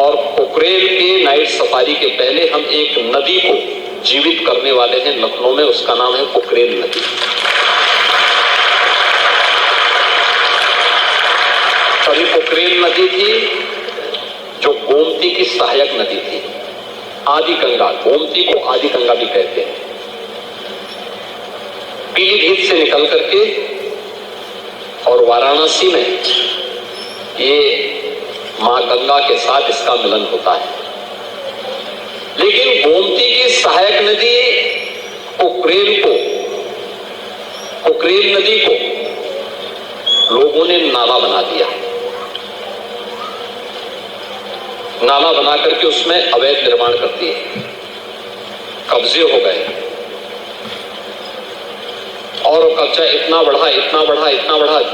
और पोखरेल के night safari के पहले हम एक नदी को जीवित करने वाले हैं लखनऊ में, उसका नाम है पोखरेल नदी। कभी पोखरेल नदी थी जो गोमती की सहायक नदी थी, आदि गंगा, गोमती को आदि गंगा भी कहते हैं। पीलीभीत से निकल करके और वाराणसी में ये मां गंगा के साथ इसका मिलन होता है। लेकिन गोमती की सहायक नदी पोखरेल नदी को लोगों ने नाला बना दिया। नाला बना करके उसमें अवैध निर्माण कर दिए, कब्जे हो गए और कब्जा इतना बढ़ा,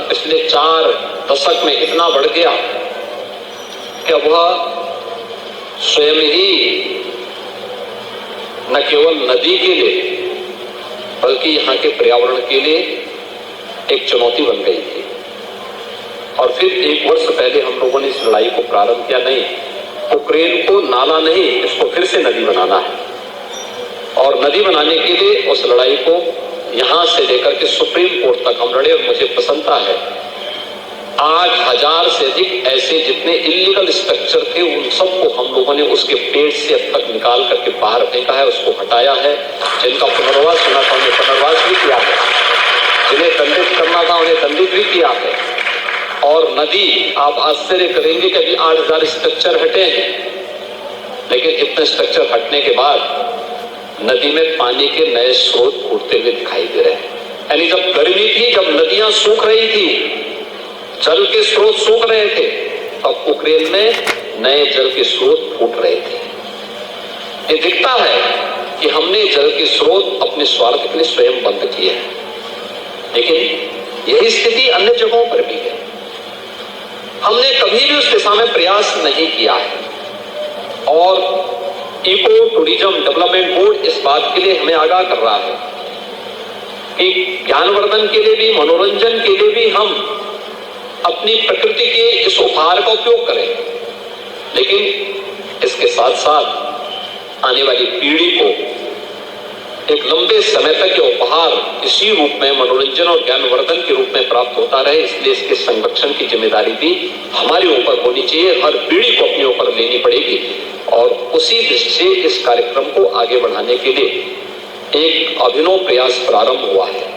पिछले 4 दशक में इतना बढ़ गया कि वह स्वयं ही न केवल नदी के लिए बल्कि यहाँ के पर्यावरण के लिए एक चुनौती बन गई थी। और फिर 1 वर्ष पहले हम लोगों ने इस लड़ाई को प्रारंभ किया। नहीं, पोखरेल को नाला नहीं, इसको फिर से नदी बनाना है। और नदी बनाने के लिए उस लड़ाई को यहां से लेकर के सुप्रीम कोर्ट तक हम लड़े। और मुझे प्रसन्नता है 8000 से अधिक ऐसे जितने इलीगल स्ट्रक्चर थे उन सबको हम लोगों ने उसके पेड़ से अब तक निकाल करके बाहर फेंका है, उसको हटाया है। जिनका पुनर्वास होना था उन्हें पुनर्वास भी किया है, जिन्हें दंडित करना था उन्हें दंडित भी किया है। और नदी, आप आश्चर्य करेंगे कि अभी 8000 स्ट्रक्चर हटे हैं, लेकिन इतने स्ट्रक्चर हटने के बाद नदी में पानी के नए स्रोत फूटते हुए दिखाई दे रहे हैं। यानी जब गर्मी थी, जब नदियां सूख रही थी, जल के स्रोत सूख रहे थे, तब पोखरेल में नए जल के स्रोत फूट रहे थे। ये दिखता है कि हमने जल के स्रोत अपने स्वार्थ के लिए स्वयं बंद किए हैं। लेकिन यही स्थिति अन्य जगहों पर भी है। हमने कभी भी उस दिशा में प्रयास नहीं किया है। और इको टूरिज्म डेवलपमेंट बोर्ड इस बात के लिए हमें आगाह कर रहा है कि ज्ञानवर्धन के लिए भी, मनोरंजन के लिए भी हम अपनी प्रकृति के इस उपहार का उपयोग करें, लेकिन इसके साथ साथ आने वाली पीढ़ी को एक लंबे समय तक ये उपहार इसी रूप में, मनोरंजन और ज्ञानवर्धन के रूप में प्राप्त होता रहे। इसलिए इसके संरक्षण की जिम्मेदारी भी हमारे ऊपर होनी चाहिए, हर पीढ़ी को अपने ऊपर लेनी पड़ेगी। और उसी दृष्टि से इस कार्यक्रम को आगे बढ़ाने के लिए एक अभिनव प्रयास प्रारंभ हुआ है।